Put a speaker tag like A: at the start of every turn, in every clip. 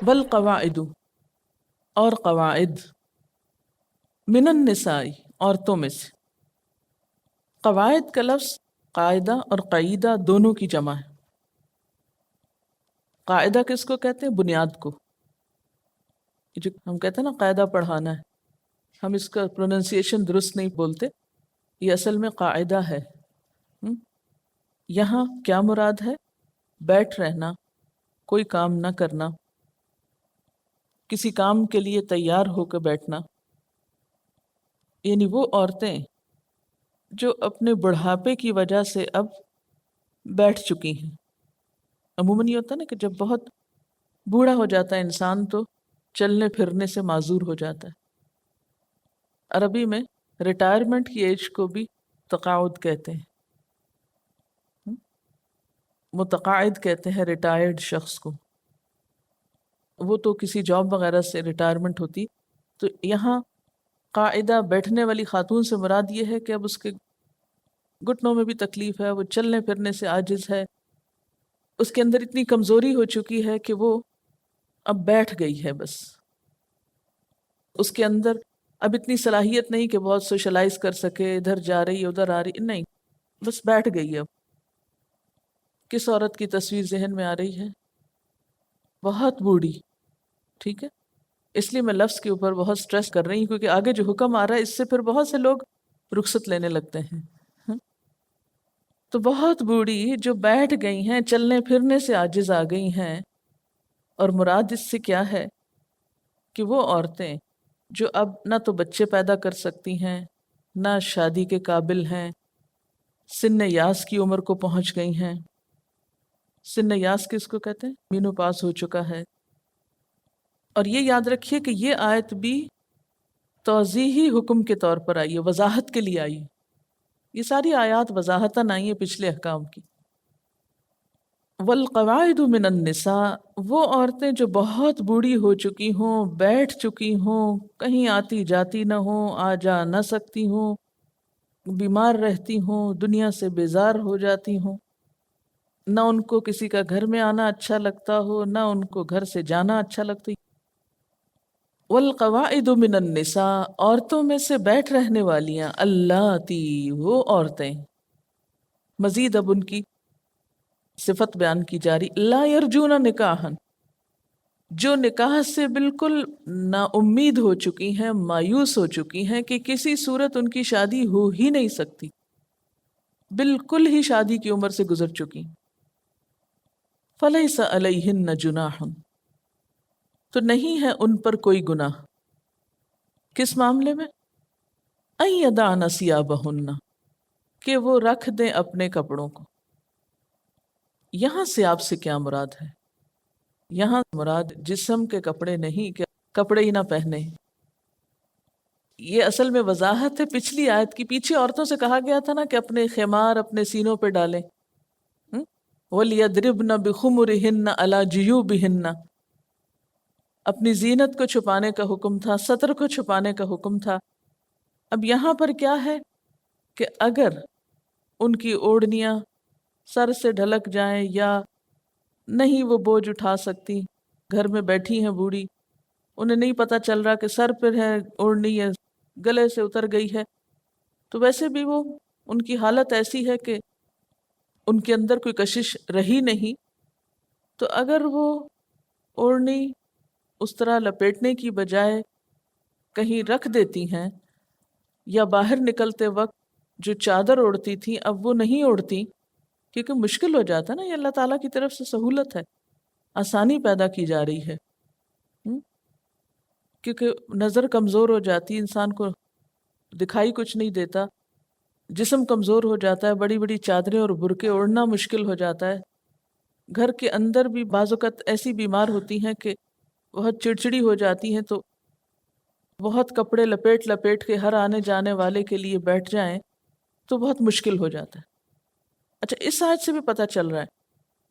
A: والقواعد، اور قواعد، من النساء، عورتوں میں سے۔ قواعد کا لفظ قاعدہ اور قعیدہ دونوں کی جمع ہے۔ قاعدہ کس کو کہتے ہیں؟ بنیاد کو۔ جو ہم کہتے ہیں نا قاعدہ پڑھانا ہے، ہم اس کا پروننسیشن درست نہیں بولتے، یہ اصل میں قاعدہ ہے۔ یہاں کیا مراد ہے؟ بیٹھ رہنا، کوئی کام نہ کرنا، کسی کام کے لیے تیار ہو کے بیٹھنا، یعنی وہ عورتیں جو اپنے بڑھاپے کی وجہ سے اب بیٹھ چکی ہیں۔ عموماً یہ ہوتا ہے نا کہ جب بہت بوڑھا ہو جاتا ہے انسان تو چلنے پھرنے سے معذور ہو جاتا ہے۔ عربی میں ریٹائرمنٹ کی ایج کو بھی تقاعد کہتے ہیں، متقاعد کہتے ہیں ریٹائرڈ شخص کو، وہ تو کسی جاب وغیرہ سے ریٹائرمنٹ ہوتی۔ تو یہاں قاعدہ بیٹھنے والی خاتون سے مراد یہ ہے کہ اب اس کے گھٹنوں میں بھی تکلیف ہے، وہ چلنے پھرنے سے عاجز ہے، اس کے اندر اتنی کمزوری ہو چکی ہے کہ وہ اب بیٹھ گئی ہے، بس اس کے اندر اب اتنی صلاحیت نہیں کہ بہت سوشلائز کر سکے، ادھر جا رہی ادھر آ رہی، نہیں، بس بیٹھ گئی ہے۔ اب کس عورت کی تصویر ذہن میں آ رہی ہے؟ بہت بوڑھی، ٹھیک ہے؟ اس لیے میں لفظ کے اوپر بہت سٹریس کر رہی ہوں کیونکہ آگے جو حکم آ رہا ہے اس سے پھر بہت سے لوگ رخصت لینے لگتے ہیں۔ تو بہت بوڑھی جو بیٹھ گئی ہیں، چلنے پھرنے سے عاجز آ گئی ہیں، اور مراد اس سے کیا ہے کہ وہ عورتیں جو اب نہ تو بچے پیدا کر سکتی ہیں، نہ شادی کے قابل ہیں، سن یاس کی عمر کو پہنچ گئی ہیں۔ سن یاس کس کو کہتے ہیں؟ مینو پاس ہو چکا ہے۔ اور یہ یاد رکھیے کہ یہ آیت بھی توضیحی حکم کے طور پر آئی ہے، وضاحت کے لیے آئی ہے۔ یہ ساری آیات وضاحتاً آئی ہیں پچھلے احکام کی۔ والقواعد من النساء، وہ عورتیں جو بہت بوڑھی ہو چکی ہوں، بیٹھ چکی ہوں، کہیں آتی جاتی نہ ہوں، آ جا نہ سکتی ہوں، بیمار رہتی ہوں، دنیا سے بیزار ہو جاتی ہوں، نہ ان کو کسی کا گھر میں آنا اچھا لگتا ہو، نہ ان کو گھر سے جانا اچھا لگتا۔ والقواعد من النساء، عورتوں میں سے بیٹھ رہنے والیاں، اللاتی، وہ عورتیں، مزید اب ان کی صفت بیان کی جا رہی، لا یرجون نکاحا، جو نکاح سے بالکل نا امید ہو چکی ہیں، مایوس ہو چکی ہیں کہ کسی صورت ان کی شادی ہو ہی نہیں سکتی، بالکل ہی شادی کی عمر سے گزر چکی، فلیس علیہن جناح، تو نہیں ہے ان پر کوئی گناہ۔ کس معاملے میں؟ ان یضعن ثیابہن، کہ وہ رکھ دیں اپنے کپڑوں کو۔ یہاں سے آپ سے کیا مراد ہے؟ یہاں مراد جسم کے کپڑے نہیں کہ کپڑے ہی نہ پہنے۔ یہ اصل میں وضاحت ہے پچھلی آیت کی۔ پیچھے عورتوں سے کہا گیا تھا نا کہ اپنے خمار اپنے سینوں پہ ڈالیں، وَلْيَضْرِبْنَ بِخُمُرِهِنَّ عَلَى جُيُوبِهِنَّ، اپنی زینت کو چھپانے کا حکم تھا، ستر کو چھپانے کا حکم تھا۔ اب یہاں پر کیا ہے کہ اگر ان کی اوڑھنیاں سر سے ڈھلک جائیں یا نہیں وہ بوجھ اٹھا سکتی، گھر میں بیٹھی ہیں بوڑھی، انہیں نہیں پتہ چل رہا کہ سر پر ہے اوڑھنی ہے، گلے سے اتر گئی ہے، تو ویسے بھی وہ ان کی حالت ایسی ہے کہ ان کے اندر کوئی کشش رہی نہیں، تو اگر وہ اوڑھنی اس طرح لپیٹنے کی بجائے کہیں رکھ دیتی ہیں، یا باہر نکلتے وقت جو چادر اوڑھتی تھی اب وہ نہیں اوڑھتی، کیونکہ مشکل ہو جاتا ہے نا، یہ اللہ تعالیٰ کی طرف سے سہولت ہے، آسانی پیدا کی جا رہی ہے، کیونکہ نظر کمزور ہو جاتی، انسان کو دکھائی کچھ نہیں دیتا، جسم کمزور ہو جاتا ہے، بڑی بڑی چادریں اور برقعے اوڑھنا مشکل ہو جاتا ہے۔ گھر کے اندر بھی بعض اوقات ایسی بیمار ہوتی ہیں کہ بہت چڑچڑی ہو جاتی ہیں، تو بہت کپڑے لپیٹ لپیٹ کے ہر آنے جانے والے کے لیے بیٹھ جائیں تو بہت مشکل ہو جاتا ہے۔ اچھا، اس آیت سے بھی پتہ چل رہا ہے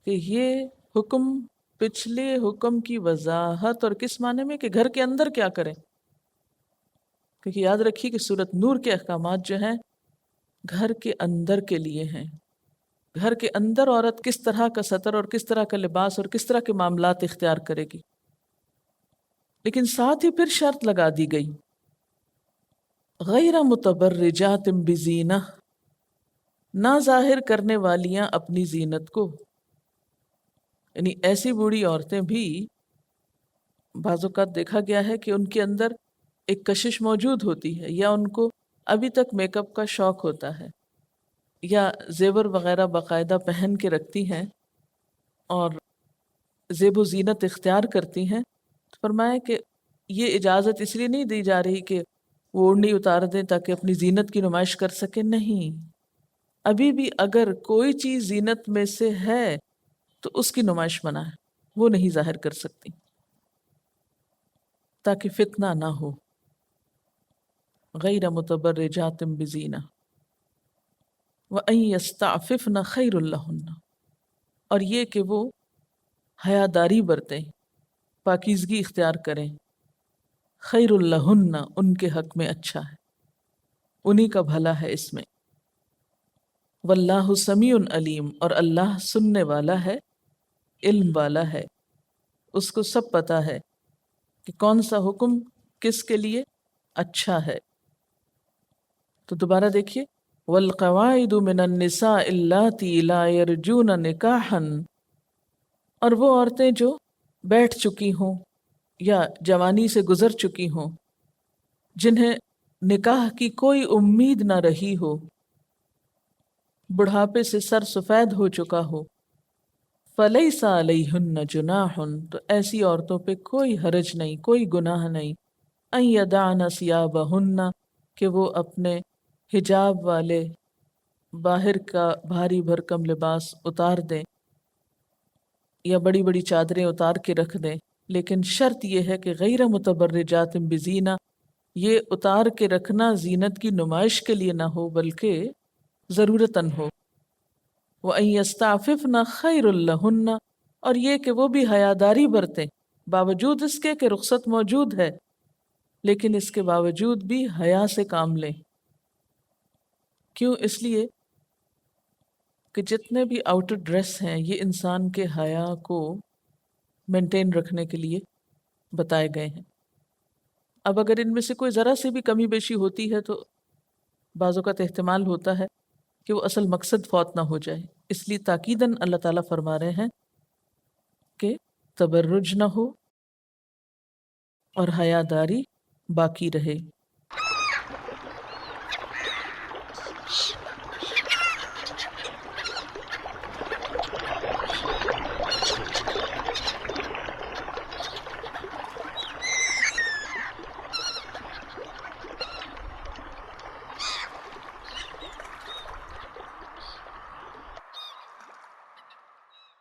A: کہ یہ حکم پچھلے حکم کی وضاحت، اور کس معنی میں کہ گھر کے اندر کیا کریں، کیونکہ یاد رکھیے کہ سورۃ نور کے احکامات جو ہیں گھر کے اندر کے لیے ہیں. گھر کے اندر عورت کس طرح کا سطر اور کس طرح کا لباس اور کس طرح کے معاملات اختیار کرے گی. لیکن ساتھ ہی پھر شرط لگا دی گئی، غیر متبرجات بزینہ، نہ ظاہر کرنے والیاں اپنی زینت کو. یعنی ایسی بوڑھی عورتیں بھی بعض اوقات دیکھا گیا ہے کہ ان کے اندر ایک کشش موجود ہوتی ہے، یا ان کو ابھی تک میک اپ کا شوق ہوتا ہے، یا زیور وغیرہ باقاعدہ پہن کے رکھتی ہیں اور زیب و زینت اختیار کرتی ہیں. تو فرمایا کہ یہ اجازت اس لیے نہیں دی جا رہی کہ وہ اوڑھنی اتار دیں تاکہ اپنی زینت کی نمائش کر سکے، نہیں. ابھی بھی اگر کوئی چیز زینت میں سے ہے تو اس کی نمائش منع ہے، وہ نہیں ظاہر کر سکتی تاکہ فتنہ نہ ہو. غیر متبرجات بزینہ وَأَن يَسْتَعْفِفْنَ خَيْرٌ لَهُنَّ، اور یہ کہ وہ حیاداری برتیں، پاکیزگی اختیار کریں. خیر لہن، ان کے حق میں اچھا ہے، انہی کا بھلا ہے اس میں. واللہ سمیع علیم، اور اللہ سننے والا ہے، علم والا ہے، اس کو سب پتا ہے کہ کون سا حکم کس کے لیے اچھا ہے. تو دوبارہ دیکھیے، والقواعد من النساء اللاتی لا یرجون نکاحا، اور وہ عورتیں جو بیٹھ چکی ہوں یا جوانی سے گزر چکی ہوں، جنہیں نکاح کی کوئی امید نہ رہی ہو، بڑھاپے سے سر سفید ہو چکا ہو. فَلَيْسَ عَلَيْهُنَّ جُنَاحٌ، تو ایسی عورتوں پہ کوئی حرج نہیں، کوئی گناہ نہیں. أَن يَدَعْنَ ثِيَابَهُنَّ، کہ وہ اپنے حجاب والے باہر کا بھاری بھرکم لباس اتار دیں یا بڑی بڑی چادریں اتار کے رکھ دیں. لیکن شرط یہ ہے کہ غیر متبرجات بزینہ، یہ اتار کے رکھنا زینت کی نمائش کے لیے نہ ہو بلکہ ضرورتاً ہو. وَأَن يَسْتَعْفِفْنَ خَيْرٌ لَهُنَّ، اور یہ کہ وہ بھی حیاداری برتیں، باوجود اس کے کہ رخصت موجود ہے لیکن اس کے باوجود بھی حیا سے کام لیں. کیوں؟ اس لیے کہ جتنے بھی آؤٹر ڈریس ہیں یہ انسان کے حیا کو مینٹین رکھنے کے لیے بتائے گئے ہیں. اب اگر ان میں سے کوئی ذرا سی بھی کمی بیشی ہوتی ہے تو بعض اوقات احتمال ہوتا ہے کہ وہ اصل مقصد فوت نہ ہو جائے. اس لیے تاکیداً اللہ تعالیٰ فرما رہے ہیں کہ تبرج نہ ہو اور حیاداری باقی رہے.